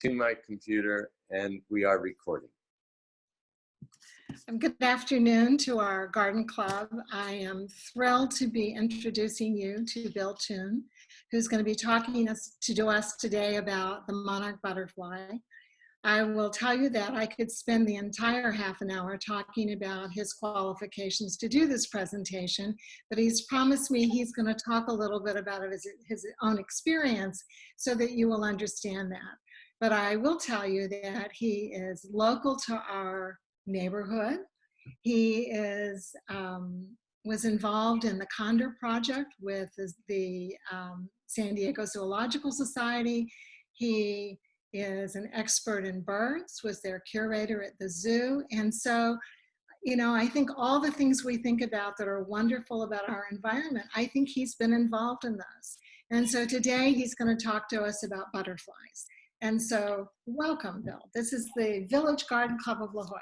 to my computer, and we are recording. Good afternoon to our garden club. I am thrilled to be introducing you to Bill Toon, who's going to be talking to us today about the monarch butterfly. I will tell you that I could spend the entire half an hour talking about his qualifications to do this presentation, but he's promised me he's going to talk a little bit about his own experience so that you will understand that. But I will tell you that he is local to our neighborhood. He was involved in the Condor Project with the San Diego Zoological Society. He is an expert in birds, was their curator at the zoo. And so, you know, I think all the things we think about that are wonderful about our environment, I think he's been involved in those. And so today he's going to talk to us about butterflies. And so welcome, Bill. This is the Village Garden Club of La Jolla.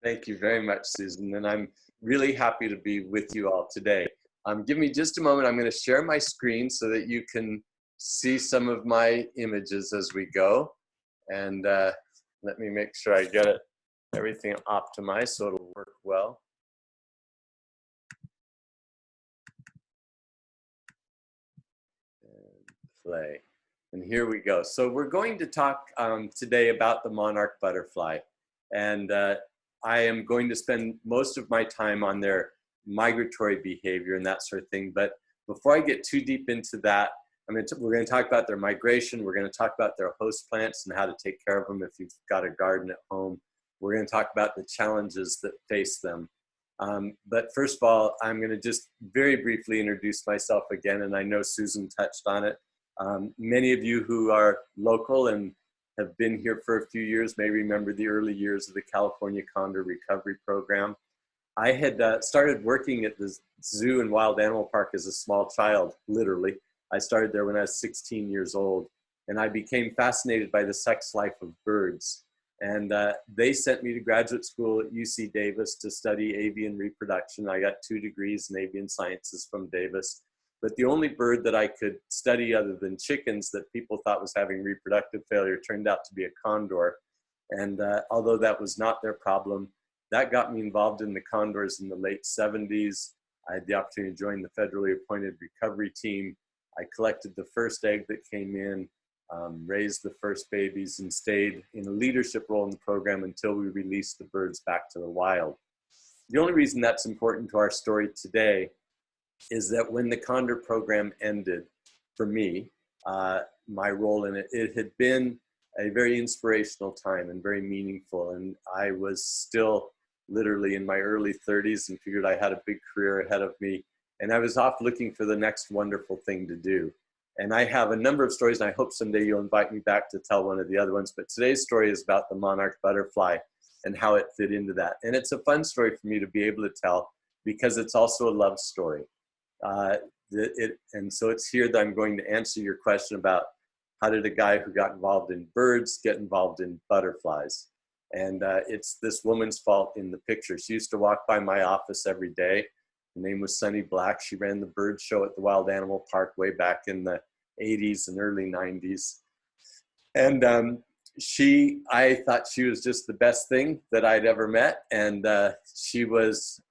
Thank you very much, Susan, and I'm really happy to be with you all today. Give me just a moment. I'm going to share my screen so that you can see some of my images as we go. And let me make sure I get everything optimized so it'll work well. And play. And here we go. So we're going to talk today about the monarch butterfly. And I am going to spend most of my time on their migratory behavior and that sort of thing. But before I get too deep into that, we're going to talk about their migration. We're going to talk about their host plants and how to take care of them if you've got a garden at home. We're going to talk about the challenges that face them. But first of all, I'm going to just very briefly introduce myself again, and I know Susan touched on it. Many of you who are local and have been here for a few years may remember the early years of the California Condor Recovery Program. I had started working at the zoo and wild animal park as a small child, literally. I started there when I was 16 years old, and I became fascinated by the sex life of birds. And they sent me to graduate school at UC Davis to study avian reproduction. I got 2 degrees in avian sciences from Davis. But the only bird that I could study other than chickens that people thought was having reproductive failure turned out to be a condor. And although that was not their problem, that got me involved in the condors in the late 70s. I had the opportunity to join the federally appointed recovery team. I collected the first egg that came in, raised the first babies, and stayed in a leadership role in the program until we released the birds back to the wild. The only reason that's important to our story today is that when the Condor program ended, for me, my role in it, it had been a very inspirational time and very meaningful. And I was still literally in my early 30s and figured I had a big career ahead of me. And I was off looking for the next wonderful thing to do. And I have a number of stories, and I hope someday you'll invite me back to tell one of the other ones. But today's story is about the monarch butterfly and how it fit into that. And it's a fun story for me to be able to tell because it's also a love story. And so it's here that I'm going to answer your question about how did a guy who got involved in birds get involved in butterflies. And it's this woman's fault in the picture. She used to walk by my office every day. Her name was Sunny Black. She ran the bird show at the Wild Animal Park way back in the 80s and early 90s. And I thought she was just the best thing that I'd ever met. And she was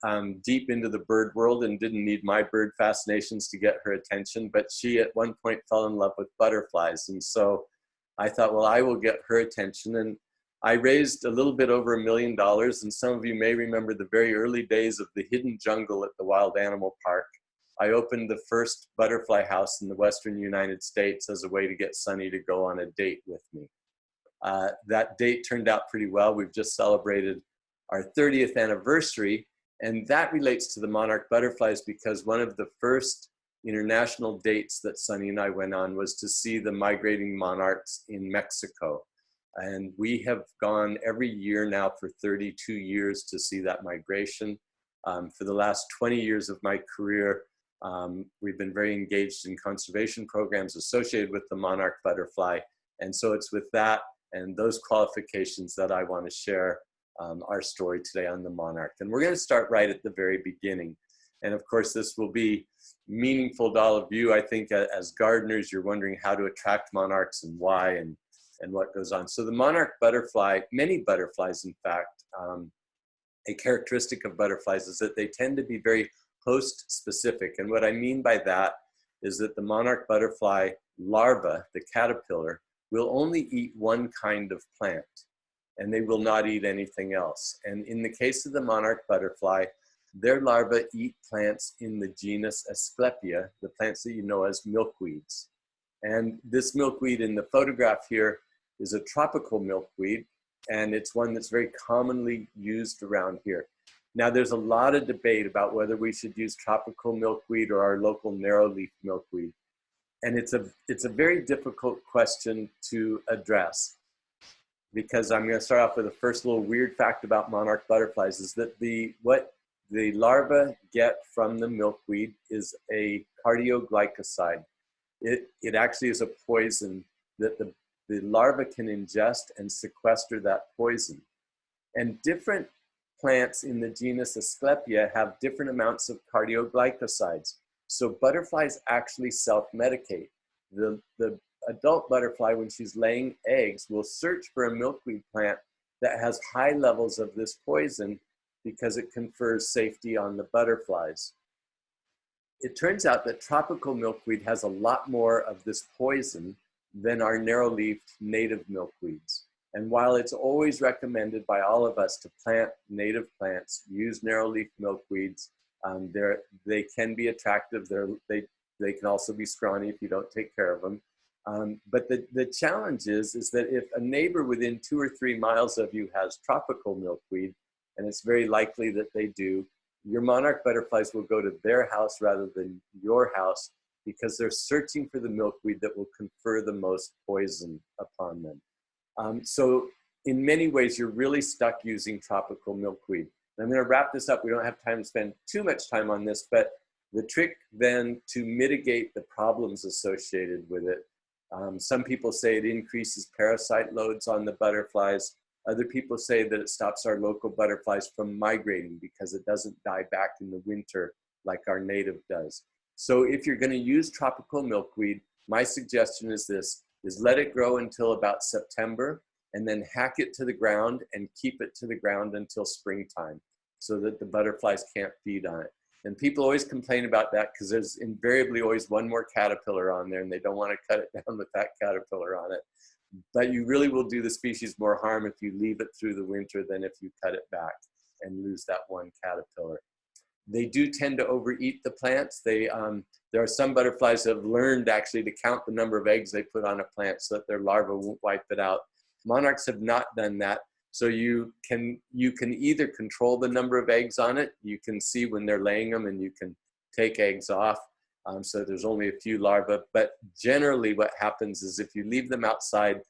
deep into the bird world and didn't need my bird fascinations to get her attention. But she at one point fell in love with butterflies. And so I thought, well, I will get her attention. And I raised a little bit over $1 million. And some of you may remember the very early days of the hidden jungle at the Wild Animal Park. I opened the first butterfly house in the Western United States as a way to get Sunny to go on a date with me. That date turned out pretty well. We've just celebrated our 30th anniversary, and that relates to the monarch butterflies because one of the first international dates that Sunny and I went on was to see the migrating monarchs in Mexico. And we have gone every year now for 32 years to see that migration. For the last 20 years of my career, we've been very engaged in conservation programs associated with the monarch butterfly. And so it's with that and those qualifications that I want to share our story today on the monarch. And we're going to start right at the very beginning. And of course, this will be meaningful to all of you. I think as gardeners, you're wondering how to attract monarchs and why. And and what goes on. So the monarch butterfly, many butterflies in fact, a characteristic of butterflies is that they tend to be very host specific. And what I mean by that is that the monarch butterfly larva, the caterpillar, will only eat one kind of plant, and they will not eat anything else. And in the case of the monarch butterfly, their larvae eat plants in the genus Asclepia, the plants that you know as milkweeds. And this milkweed in the photograph here is a tropical milkweed, and it's one that's very commonly used around here. Now, there's a lot of debate about whether we should use tropical milkweed or our local narrowleaf milkweed. And it's a very difficult question to address, because I'm going to start off with the first little weird fact about monarch butterflies is that what the larvae get from the milkweed is a cardioglycoside. It actually is a poison that the larva can ingest and sequester that poison. And different plants in the genus Asclepia have different amounts of cardioglycosides. So butterflies actually self-medicate. The adult butterfly, when she's laying eggs, will search for a milkweed plant that has high levels of this poison because it confers safety on the butterflies. It turns out that tropical milkweed has a lot more of this poison than our narrow-leafed native milkweeds. And while it's always recommended by all of us to plant native plants, use narrow-leaf milkweeds, they can be attractive. They can also be scrawny if you don't take care of them. But the challenge is that if a neighbor within 2 or 3 miles of you has tropical milkweed, and it's very likely that they do, your monarch butterflies will go to their house rather than your house because they're searching for the milkweed that will confer the most poison upon them. So in many ways, you're really stuck using tropical milkweed. And I'm going to wrap this up. We don't have time to spend too much time on this, but the trick then to mitigate the problems associated with it, some people say it increases parasite loads on the butterflies. Other people say that it stops our local butterflies from migrating because it doesn't die back in the winter like our native does. So if you're going to use tropical milkweed, my suggestion is this, is let it grow until about September and then hack it to the ground and keep it to the ground until springtime so that the butterflies can't feed on it. And people always complain about that because there's invariably always one more caterpillar on there and they don't want to cut it down with that caterpillar on it. But you really will do the species more harm if you leave it through the winter than if you cut it back and lose that one caterpillar. They do tend to overeat the plants. There are some butterflies that have learned actually to count the number of eggs they put on a plant so that their larvae won't wipe it out. Monarchs have not done that. So you can either control the number of eggs on it. You can see when they're laying them and you can take eggs off. So there's only a few larvae, but generally what happens is if you leave them outside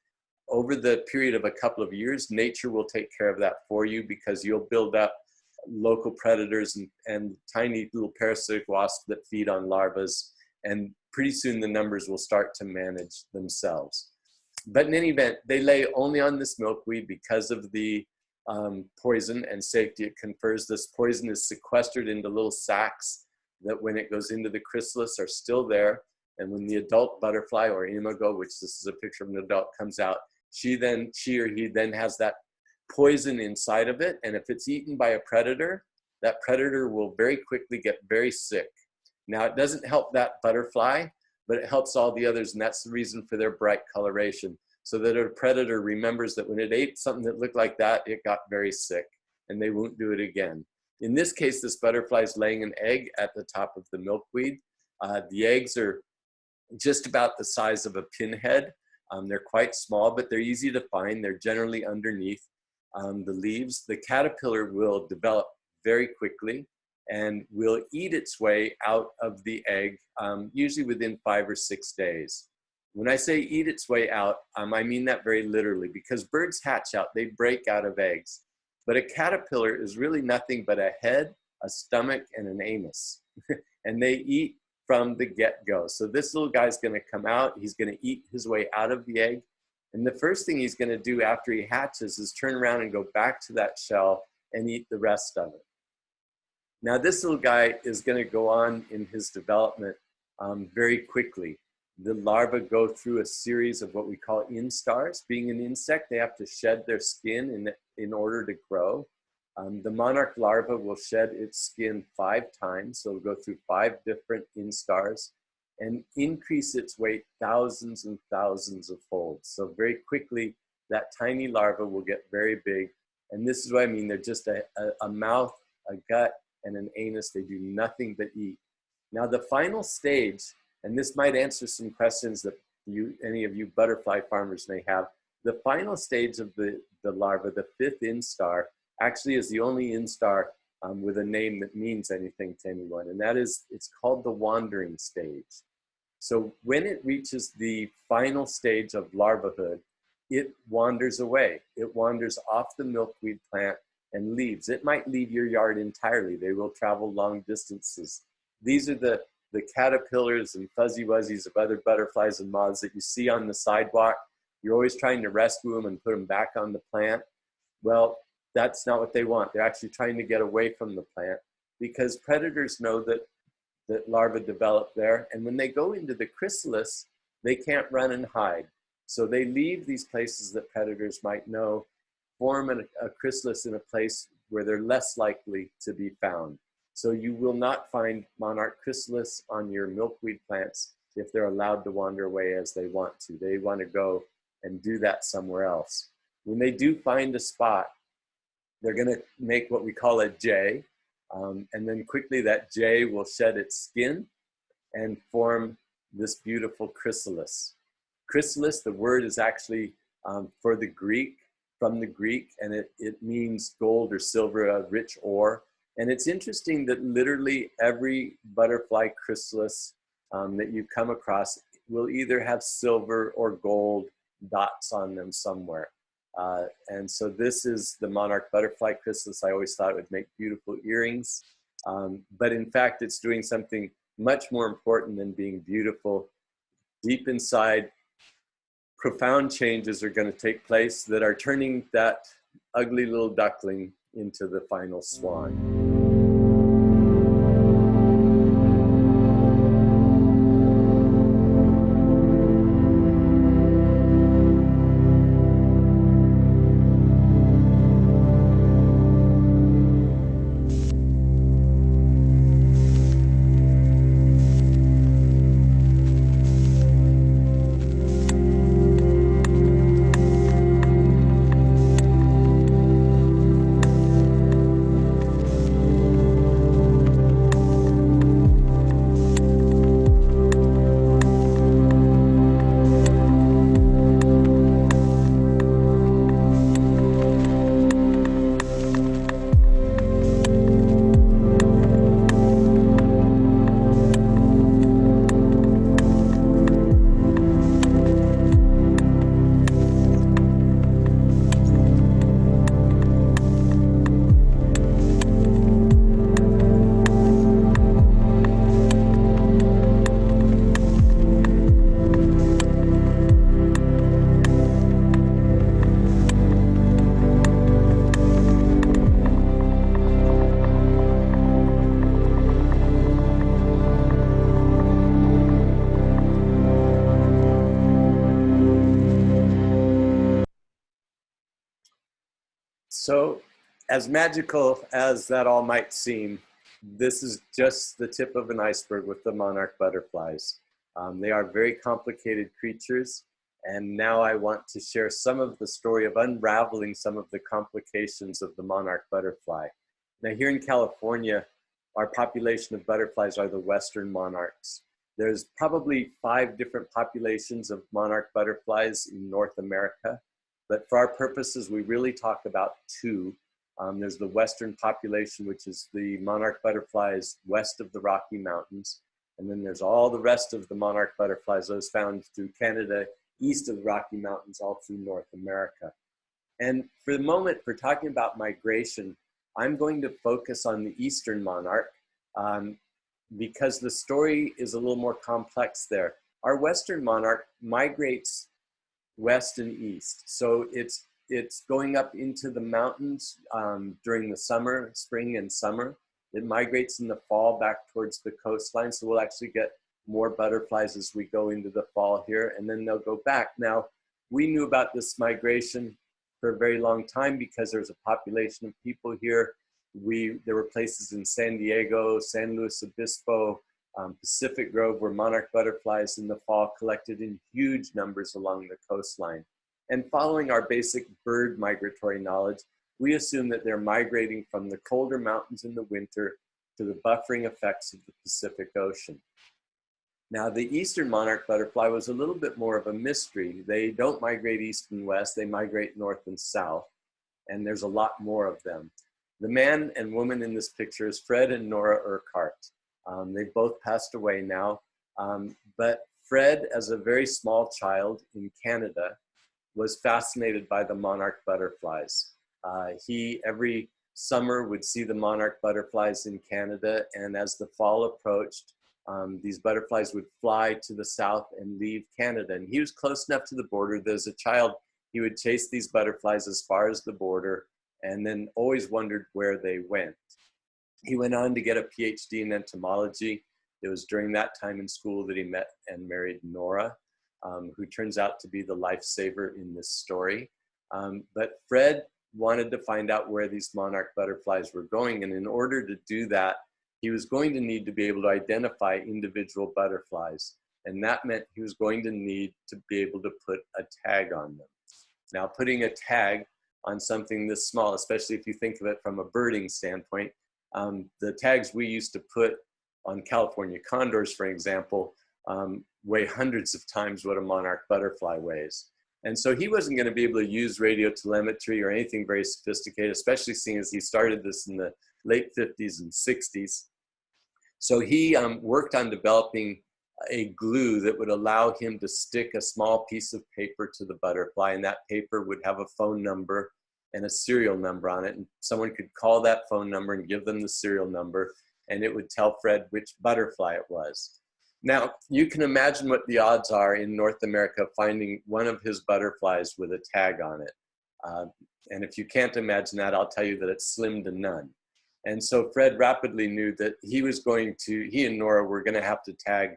over the period of a couple of years, nature will take care of that for you because you'll build up local predators and tiny little parasitic wasps that feed on larvae, and pretty soon the numbers will start to manage themselves. But in any event, they lay only on this milkweed because of the poison and safety it confers. This poison is sequestered into little sacs that when it goes into the chrysalis are still there. And when the adult butterfly or imago, which this is a picture of an adult, comes out, she or he then has that poison inside of it. And if it's eaten by a predator, that predator will very quickly get very sick. Now, it doesn't help that butterfly, but it helps all the others. And that's the reason for their bright coloration. So that a predator remembers that when it ate something that looked like that, it got very sick and they won't do it again. In this case, this butterfly is laying an egg at the top of the milkweed. The eggs are just about the size of a pinhead. They're quite small, but they're easy to find. They're generally underneath the leaves. The caterpillar will develop very quickly and will eat its way out of the egg, usually within 5 or 6 days. When I say eat its way out, I mean that very literally because birds hatch out, they break out of eggs. But a caterpillar is really nothing but a head, a stomach, and an anus. And they eat from the get-go. So this little guy's going to come out. He's going to eat his way out of the egg. And the first thing he's going to do after he hatches is turn around and go back to that shell and eat the rest of it. Now, this little guy is going to go on in his development very quickly. the larvae go through a series of what we call instars. Being an insect, they have to shed their skin in order to grow. The monarch larva will shed its skin 5 times, so it'll go through 5 different instars and increase its weight thousands and thousands of folds. So very quickly, that tiny larva will get very big. And this is what I mean, they're just a mouth, a gut, and an anus. They do nothing but eat. Now the final stage, and this might answer some questions that any of you butterfly farmers may have, the final stage of the larva, the 5th instar, actually is the only instar with a name that means anything to anyone, and that is, it's called the wandering stage. So when it reaches the final stage of larvahood, it wanders away. It wanders off the milkweed plant and leaves. It might leave your yard entirely. They will travel long distances. These are the caterpillars and fuzzy wuzzies of other butterflies and moths that you see on the sidewalk. You're always trying to rescue them and put them back on the plant. Well, that's not what they want. They're actually trying to get away from the plant because predators know that larvae develop there. And when they go into the chrysalis, they can't run and hide. So they leave these places that predators might know, form a chrysalis in a place where they're less likely to be found. So you will not find monarch chrysalis on your milkweed plants if they're allowed to wander away as they want to. They want to go and do that somewhere else. When they do find a spot, they're going to make what we call a J, and then quickly that J will shed its skin and form this beautiful chrysalis. Chrysalis, the word is actually from the Greek, and it means gold or silver, a rich ore. And it's interesting that literally every butterfly chrysalis that you come across will either have silver or gold dots on them somewhere. And so this is the monarch butterfly chrysalis. I always thought it would make beautiful earrings. But in fact, it's doing something much more important than being beautiful. Deep inside, profound changes are going to take place that are turning that ugly little duckling into the final swan. So as magical as that all might seem, this is just the tip of an iceberg with the monarch butterflies. They are very complicated creatures, and now I want to share some of the story of unraveling some of the complications of the monarch butterfly. Now here in California, our population of butterflies are the western monarchs. There's probably 5 different populations of monarch butterflies in North America, but for our purposes, we really talk about 2. There's the western population, which is the monarch butterflies west of the Rocky Mountains. And then there's all the rest of the monarch butterflies, those found through Canada, east of the Rocky Mountains, all through North America. And for the moment, for talking about migration, I'm going to focus on the eastern monarch because the story is a little more complex there. Our western monarch migrates west and east. So it's going up into the mountains during the summer, spring and summer. It migrates in the fall back towards the coastline. So we'll actually get more butterflies as we go into the fall here, and then they'll go back. Now, we knew about this migration for a very long time because there's a population of people here. There were places in San Diego, San Luis Obispo, Pacific Grove, where monarch butterflies in the fall collected in huge numbers along the coastline. And following our basic bird migratory knowledge, we assume that they're migrating from the colder mountains in the winter to the buffering effects of the Pacific Ocean. Now, the eastern monarch butterfly was a little bit more of a mystery. They don't migrate east and west, they migrate north and south, and there's a lot more of them. The man and woman in this picture is Fred and Nora Urquhart. They've both passed away now, but Fred, as a very small child in Canada, was fascinated by the monarch butterflies. He, every summer, would see the monarch butterflies in Canada, and as the fall approached, these butterflies would fly to the south and leave Canada. And he was close enough to the border that as a child, he would chase these butterflies as far as the border and then always wondered where they went. He went on to get a PhD in entomology. It was during that time in school that he met and married Nora, who turns out to be the lifesaver in this story. But Fred wanted to find out where these monarch butterflies were going. And in order to do that, he was going to need to be able to identify individual butterflies. And that meant he was going to need to be able to put a tag on them. Now, putting a tag on something this small, especially if you think of it from a birding standpoint, the tags we used to put on California condors, for example, weigh hundreds of times what a monarch butterfly weighs. And so he wasn't going to be able to use radio telemetry or anything very sophisticated, especially seeing as he started this in the late 50s and 60s. So he worked on developing a glue that would allow him to stick a small piece of paper to the butterfly, and that paper would have a phone number and a serial number on it. And someone could call that phone number and give them the serial number, and it would tell Fred which butterfly it was. Now, you can imagine what the odds are in North America finding one of his butterflies with a tag on it. And if you can't imagine that, I'll tell you that it's slim to none. And so Fred rapidly knew that he and Nora were going to have to tag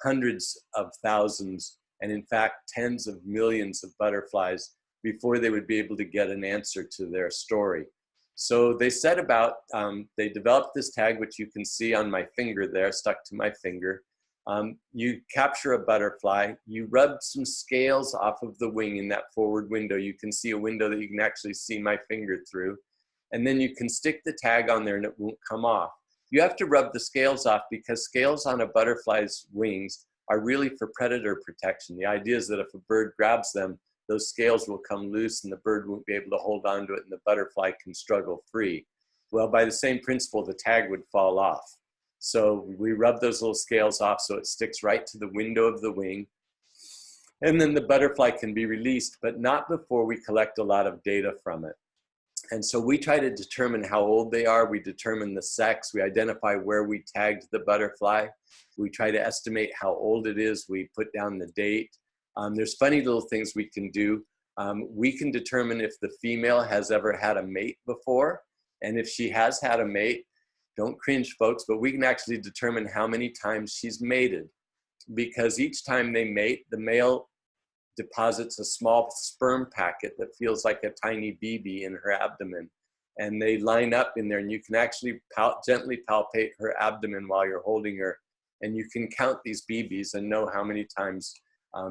hundreds of thousands, and in fact, tens of millions of butterflies before they would be able to get an answer to their story. So they set about, they developed this tag, which you can see on my finger there, stuck to my finger. You capture a butterfly, you rub some scales off of the wing in that forward window. You can see a window that you can actually see my finger through. And then you can stick the tag on there and it won't come off. You have to rub the scales off because scales on a butterfly's wings are really for predator protection. The idea is that if a bird grabs them, those scales will come loose and the bird won't be able to hold on to it and the butterfly can struggle free. Well, by the same principle, the tag would fall off. So we rub those little scales off so it sticks right to the window of the wing. And then the butterfly can be released, but not before we collect a lot of data from it. And so we try to determine how old they are. We determine the sex. We identify where we tagged the butterfly. We try to estimate how old it is. We put down the date. There's funny little things we can do. We can determine if the female has ever had a mate before. And if she has had a mate, don't cringe, folks, but we can actually determine how many times she's mated. Because each time they mate, the male deposits a small sperm packet that feels like a tiny BB in her abdomen. And they line up in there, and you can actually gently palpate her abdomen while you're holding her. And you can count these BBs and know how many times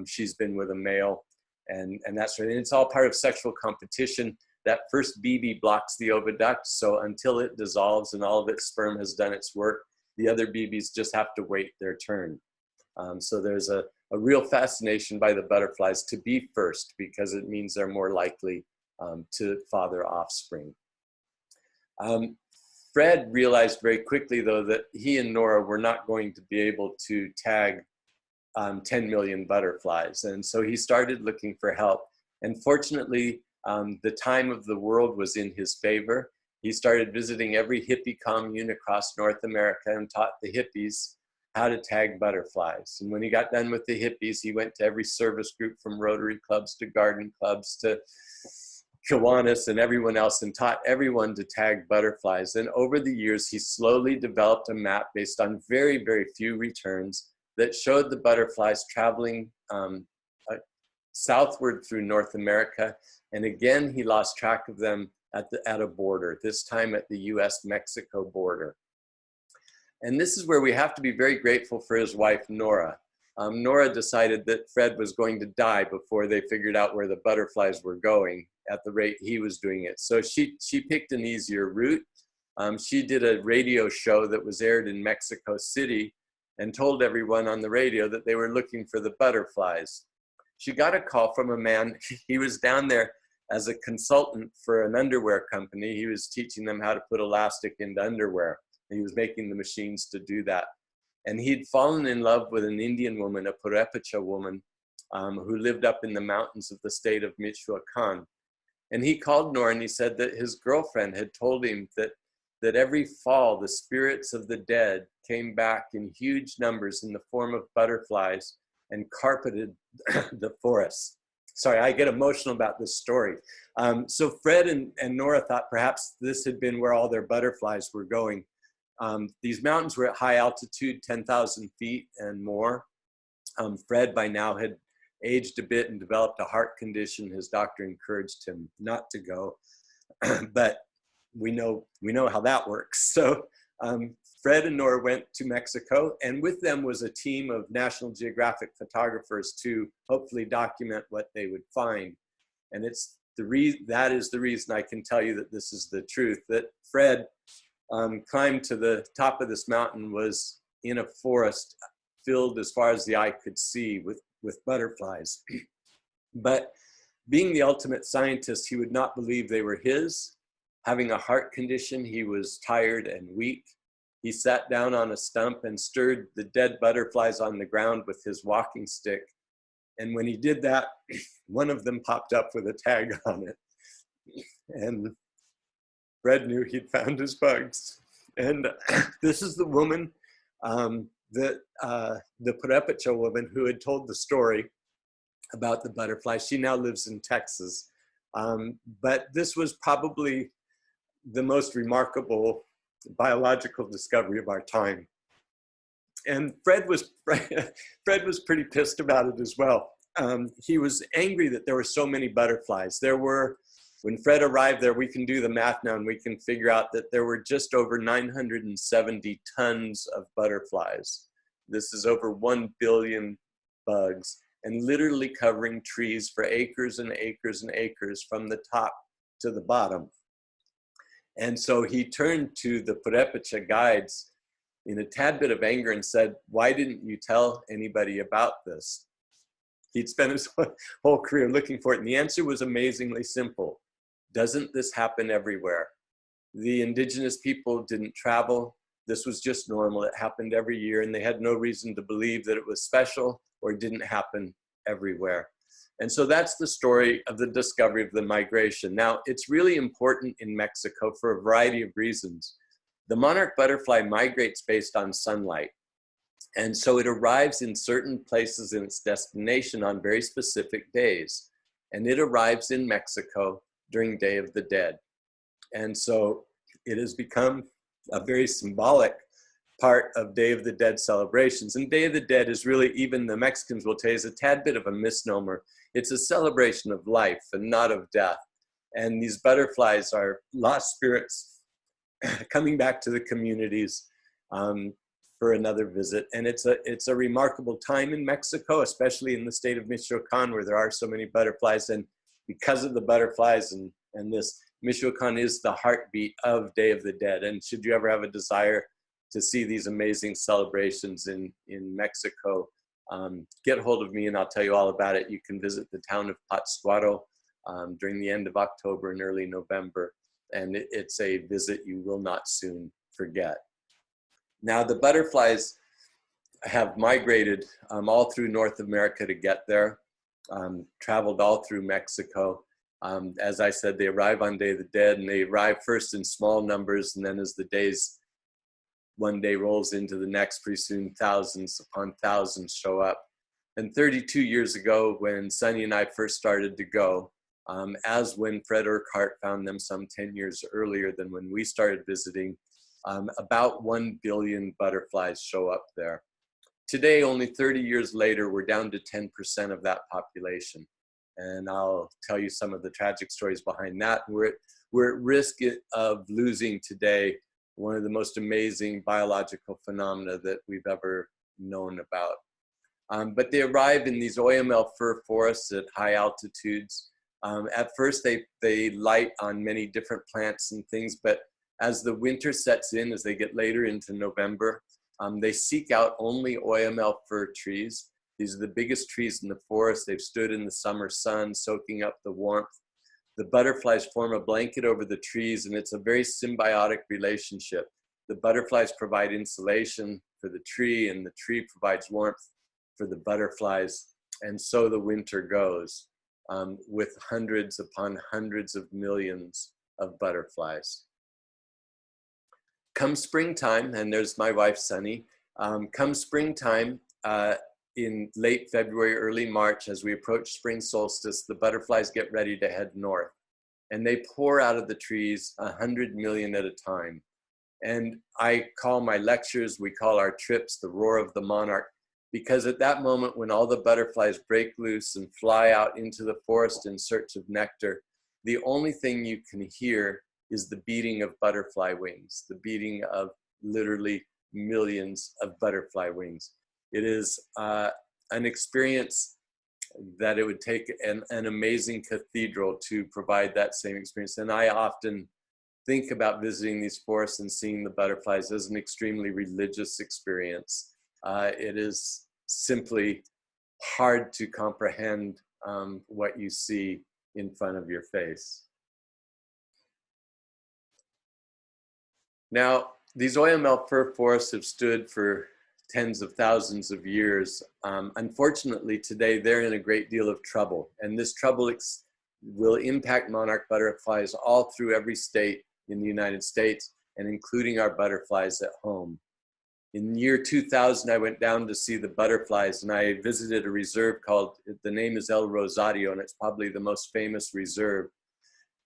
she's been with a male. And that's right. And it's all part of sexual competition. That first BB blocks the oviduct. So until it dissolves and all of its sperm has done its work, the other BBs just have to wait their turn. So there's a real fascination by the butterflies to be first because it means they're more likely to father offspring. Fred realized very quickly, though, that he and Nora were not going to be able to tag 10 million butterflies. And so he started looking for help. And fortunately, the time of the world was in his favor. He started visiting every hippie commune across North America and taught the hippies how to tag butterflies. And when he got done with the hippies, he went to every service group from Rotary clubs to garden clubs to Kiwanis and everyone else and taught everyone to tag butterflies. And over the years, he slowly developed a map based on very, very few returns that showed the butterflies traveling southward through North America. And again, he lost track of them at a border, this time at the US-Mexico border. And this is where we have to be very grateful for his wife, Nora. Nora decided that Fred was going to die before they figured out where the butterflies were going at the rate he was doing it. So she picked an easier route. She did a radio show that was aired in Mexico City and told everyone on the radio that they were looking for the butterflies. She got a call from a man. He was down there as a consultant for an underwear company. He was teaching them how to put elastic into underwear. He was making the machines to do that. And he'd fallen in love with an Indian woman, a Purepecha woman, who lived up in the mountains of the state of Michoacan. And he called Nora and he said that his girlfriend had told him that every fall, the spirits of the dead came back in huge numbers in the form of butterflies and carpeted the forest. Sorry, I get emotional about this story. So Fred and Nora thought perhaps this had been where all their butterflies were going. These mountains were at high altitude, 10,000 feet and more. Fred by now had aged a bit and developed a heart condition. His doctor encouraged him not to go, but we know how that works. So Fred and Nora went to Mexico, and with them was a team of National Geographic photographers to hopefully document what they would find. And that is the reason I can tell you that this is the truth, that Fred climbed to the top of this mountain, was in a forest filled as far as the eye could see with butterflies. But being the ultimate scientist, he would not believe they were his. Having a heart condition, he was tired and weak. He sat down on a stump and stirred the dead butterflies on the ground with his walking stick. And when he did that, one of them popped up with a tag on it. And Fred knew he'd found his bugs. And this is the woman, the Purepecha woman who had told the story about the butterflies. She now lives in Texas. But this was probably the most remarkable biological discovery of our time. And Fred was pretty pissed about it as well. He was angry that there were so many butterflies. When Fred arrived there, we can do the math now and we can figure out that there were just over 970 tons of butterflies. This is over 1 billion bugs, and literally covering trees for acres and acres and acres from the top to the bottom. And so he turned to the Purepecha guides in a tad bit of anger and said, "Why didn't you tell anybody about this?" He'd spent his whole career looking for it. And the answer was amazingly simple. Doesn't this happen everywhere? The indigenous people didn't travel. This was just normal. It happened every year, and they had no reason to believe that it was special or didn't happen everywhere. And so that's the story of the discovery of the migration. Now, it's really important in Mexico for a variety of reasons. The monarch butterfly migrates based on sunlight. And so it arrives in certain places in its destination on very specific days. And it arrives in Mexico during Day of the Dead. And so it has become a very symbolic part of Day of the Dead celebrations. And Day of the Dead is really, even the Mexicans will tell you, is a tad bit of a misnomer. It's a celebration of life and not of death. And these butterflies are lost spirits coming back to the communities for another visit. And it's a remarkable time in Mexico, especially in the state of Michoacan, where there are so many butterflies. And because of the butterflies and this, Michoacan is the heartbeat of Day of the Dead. And should you ever have a desire to see these amazing celebrations in Mexico, get hold of me and I'll tell you all about it. You can visit the town of Pátzcuaro during the end of October and early November. And it's a visit you will not soon forget. Now, the butterflies have migrated all through North America to get there, traveled all through Mexico. As I said, they arrive on Day of the Dead, and they arrive first in small numbers, and then as the days, one day rolls into the next, pretty soon thousands upon thousands show up. And 32 years ago, when Sonny and I first started to go, as when Fred Urquhart found them some 10 years earlier than when we started visiting, about 1 billion butterflies show up there. today, only 30 years later, we're down to 10% of that population. And I'll tell you some of the tragic stories behind that. We're at risk of losing today one of the most amazing biological phenomena that we've ever known about. But they arrive in these OML fir forests at high altitudes. At first, they light on many different plants and things, but as the winter sets in, as they get later into November, they seek out only OML fir trees. These are the biggest trees in the forest. They've stood in the summer sun, soaking up the warmth. The butterflies form a blanket over the trees, and it's a very symbiotic relationship. The butterflies provide insulation for the tree, and the tree provides warmth for the butterflies. And so the winter goes, with hundreds upon hundreds of millions of butterflies. Come springtime, and there's my wife, Sunny. Come springtime, in late February, early March, as we approach spring solstice, the butterflies get ready to head north. And they pour out of the trees 100 million at a time. And I call my lectures, we call our trips, the roar of the monarch, because at that moment when all the butterflies break loose and fly out into the forest in search of nectar, the only thing you can hear is the beating of butterfly wings, the beating of literally millions of butterfly wings. It is an experience that it would take an amazing cathedral to provide that same experience. And I often think about visiting these forests and seeing the butterflies as an extremely religious experience. It is simply hard to comprehend what you see in front of your face. Now, these OML fir forests have stood for tens of thousands of years. Unfortunately, today they're in a great deal of trouble, and this trouble will impact monarch butterflies all through every state in the United States, and including our butterflies at home. In the year 2000, I went down to see the butterflies, and I visited a reserve called, the name is El Rosario, and it's probably the most famous reserve.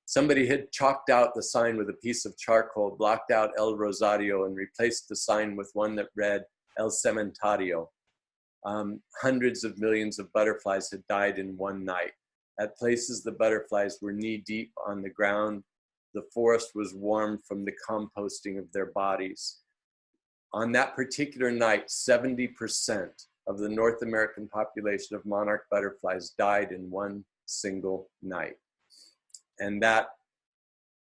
Somebody had chalked out the sign with a piece of charcoal, blocked out El Rosario, and replaced the sign with one that read El Cementario. Hundreds of millions of butterflies had died in one night. At places, the butterflies were knee deep on the ground. The forest was warm from the composting of their bodies. On that particular night, 70% of the North American population of monarch butterflies died in one single night. And that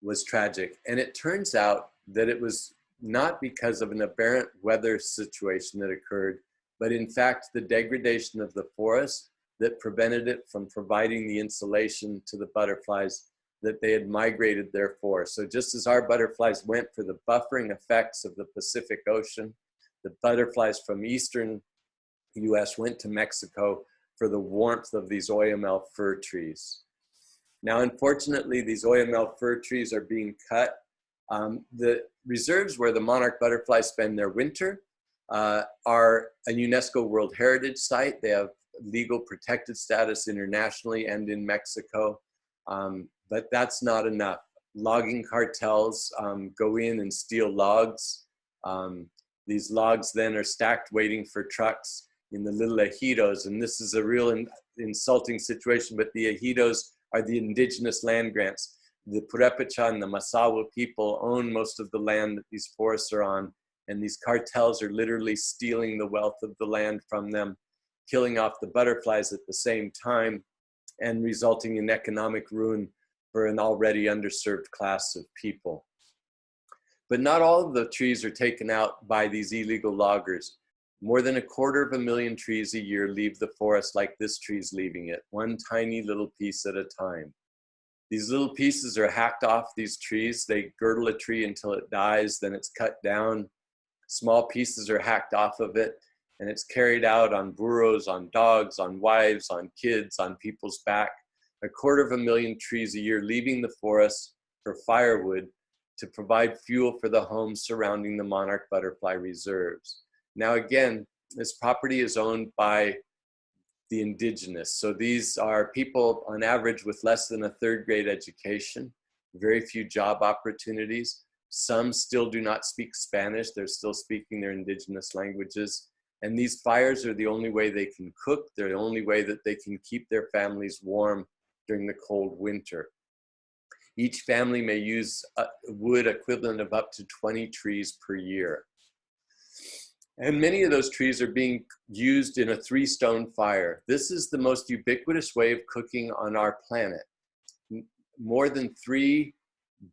was tragic. And it turns out that it was not because of an aberrant weather situation that occurred, but in fact, the degradation of the forest that prevented it from providing the insulation to the butterflies that they had migrated there for. So just as our butterflies went for the buffering effects of the Pacific Ocean, the butterflies from eastern US went to Mexico for the warmth of these OML fir trees. Now, unfortunately, these OML fir trees are being cut. The reserves where the monarch butterflies spend their winter are a UNESCO World Heritage Site. They have legal protected status internationally and in Mexico. But that's not enough. Logging cartels go in and steal logs. These logs then are stacked waiting for trucks in the little ejidos. And this is a real insulting situation, but the ejidos are the indigenous land grants. The Purepecha and the Masawa people own most of the land that these forests are on. And these cartels are literally stealing the wealth of the land from them, killing off the butterflies at the same time, and resulting in economic ruin for an already underserved class of people. But not all of the trees are taken out by these illegal loggers. More than 250,000 trees a year leave the forest like this tree's leaving it, one tiny little piece at a time. These little pieces are hacked off these trees. They girdle a tree until it dies, then it's cut down. Small pieces are hacked off of it, and it's carried out on burros, on dogs, on wives, on kids, on people's back. 250,000 trees a year leaving the forest for firewood to provide fuel for the homes surrounding the monarch butterfly reserves. Now again, this property is owned by the indigenous. So these are people on average with less than a third grade education, very few job opportunities. Some still do not speak Spanish. They're still speaking their indigenous languages. And these fires are the only way they can cook. They're the only way that they can keep their families warm during the cold winter. Each family may use wood equivalent of up to 20 trees per year. And many of those trees are being used in a 3-stone fire. This is the most ubiquitous way of cooking on our planet. More than 3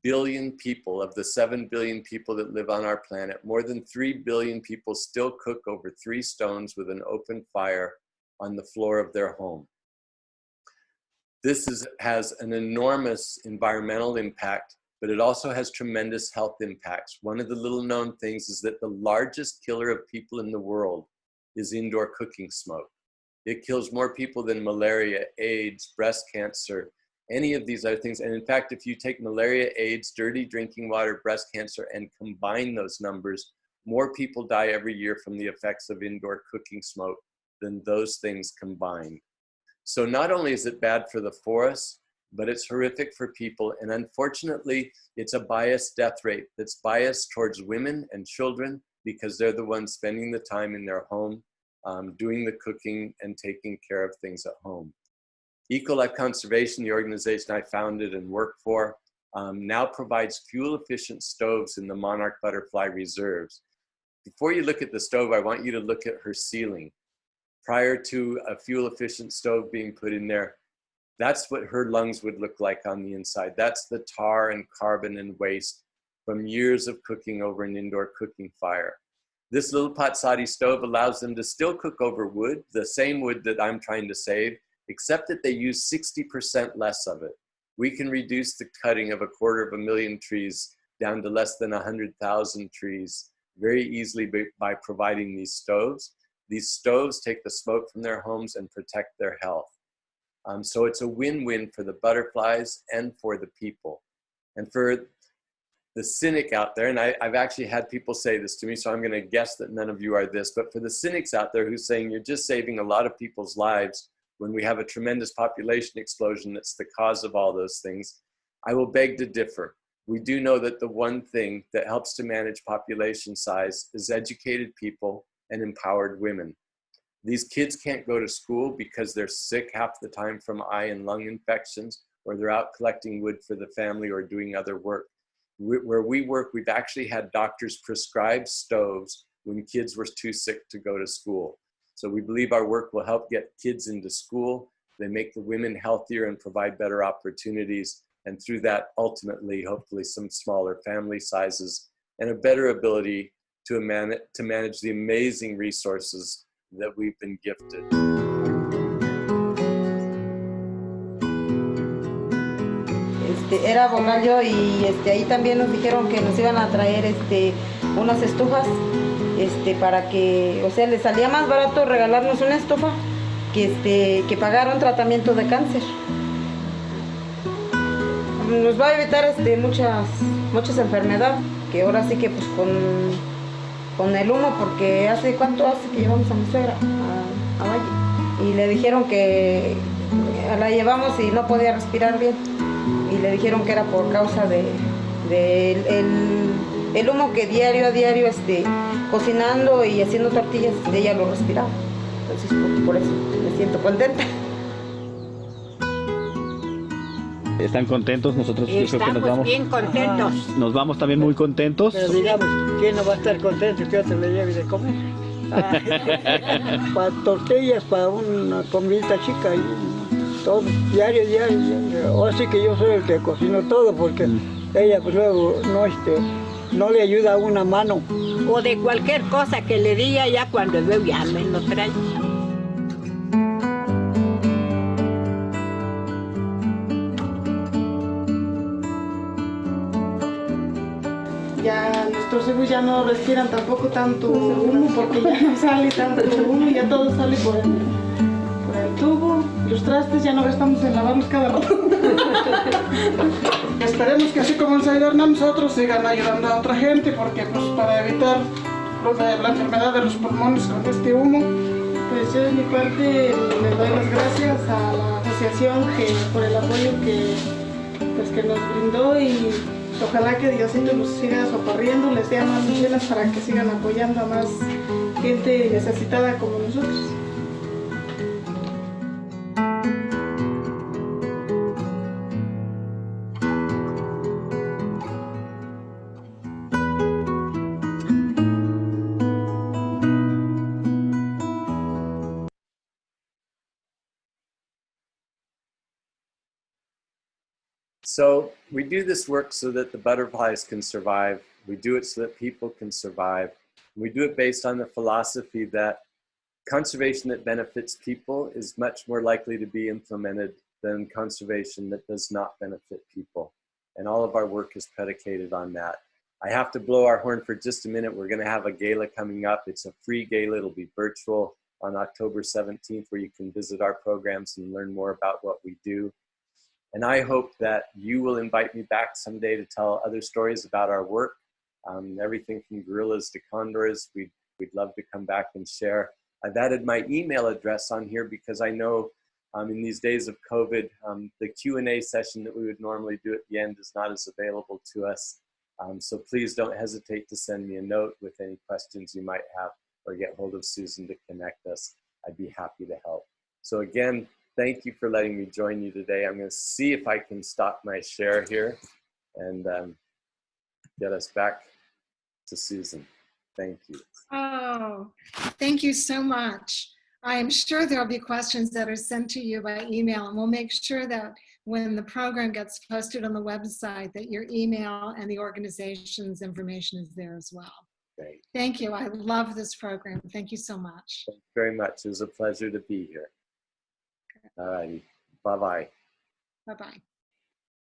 billion people of the 7 billion people that live on our planet, more than 3 billion people still cook over 3 stones with an open fire on the floor of their home. This has an enormous environmental impact, but it also has tremendous health impacts. One of the little known things is that the largest killer of people in the world is indoor cooking smoke. It kills more people than malaria, AIDS, breast cancer, any of these other things. And in fact, if you take malaria, AIDS, dirty drinking water, breast cancer, and combine those numbers, more people die every year from the effects of indoor cooking smoke than those things combined. So not only is it bad for the forests, but it's horrific for people. And unfortunately, it's a biased death rate that's biased towards women and children because they're the ones spending the time in their home, doing the cooking and taking care of things at home. Eco-Life Conservation, the organization I founded and work for, now provides fuel-efficient stoves in the Monarch butterfly reserves. Before you look at the stove, I want you to look at her ceiling. Prior to a fuel-efficient stove being put in there, that's what her lungs would look like on the inside. That's the tar and carbon and waste from years of cooking over an indoor cooking fire. This little Patsati stove allows them to still cook over wood, the same wood that I'm trying to save, except that they use 60% less of it. We can reduce the cutting of 250,000 trees down to less than 100,000 trees very easily by providing these stoves. These stoves take the smoke from their homes and protect their health. So it's a win-win for the butterflies and for the people. And for the cynic out there, and I've actually had people say this to me, so I'm gonna guess that none of you are this, but for the cynics out there who's saying you're just saving a lot of people's lives when we have a tremendous population explosion that's the cause of all those things, I will beg to differ. We do know that the one thing that helps to manage population size is educated people and empowered women. These kids can't go to school because they're sick half the time from eye and lung infections, or they're out collecting wood for the family or doing other work. Where we work, we've actually had doctors prescribe stoves when kids were too sick to go to school. So we believe our work will help get kids into school. They make the women healthier and provide better opportunities. And through that, ultimately, hopefully some smaller family sizes and a better ability to manage the amazing resources that we've been gifted. Era vocal yo y ahí también nos dijeron que nos iban a traer unas estufas para que, o sea, les salía más barato regalarnos una estufa que pagar un tratamiento de cáncer. Nos va a evitar muchas enfermedades, que ahora sí que pues con el humo, porque ¿cuánto hace que llevamos a mi suegra a Valle? Y le dijeron que la llevamos y no podía respirar bien. Y le dijeron que era por causa el humo que diario a diario cocinando y haciendo tortillas, ella lo respiraba. Entonces por eso me siento contenta. ¿Están contentos? Nosotros yo creo que nos vamos bien contentos. Nos vamos también muy contentos. Pero digamos, ¿quién no va a estar contento que otro le lleve de comer? Para tortillas, para una comidita chica y todo, diario. Ahora sí que yo soy el que cocino todo porque ella pues luego no le ayuda a una mano. O de cualquier cosa que le diga, ya cuando veo ya me lo trae. Ya nuestros hijos ya no respiran tampoco tanto humo porque ya no sale tanto humo, ya todo sale por el tubo. Los trastes ya no gastamos en lavarlos cada rato. Esperemos que así como nos ayudan nosotros sigan ayudando a otra gente porque pues para evitar la enfermedad de los pulmones con este humo. Pues yo de mi parte le doy las gracias a la asociación por el apoyo que nos brindó y ojalá que Diosito los siga socorriendo, les dé más vidas para que sigan apoyando a más gente necesitada como nosotros. So we do this work so that the butterflies can survive. We do it so that people can survive. We do it based on the philosophy that conservation that benefits people is much more likely to be implemented than conservation that does not benefit people. And all of our work is predicated on that. I have to blow our horn for just a minute. We're going to have a gala coming up. It's a free gala. It'll be virtual on October 17th, where you can visit our programs and learn more about what we do. And I hope that you will invite me back someday to tell other stories about our work. Everything from gorillas to condors. We'd love to come back and share. I've added my email address on here because I know in these days of COVID, the Q&A session that we would normally do at the end is not as available to us. So please don't hesitate to send me a note with any questions you might have, or get hold of Susan to connect us. I'd be happy to help. So again, thank you for letting me join you today. I'm going to see if I can stop my share here and get us back to Susan. Thank you. Oh, thank you so much. I am sure there'll be questions that are sent to you by email, and we'll make sure that when the program gets posted on the website, that your email and the organization's information is there as well. Great. Thank you. I love this program. Thank you so much. Thank you very much. It was a pleasure to be here. All righty. Bye-bye. Bye-bye.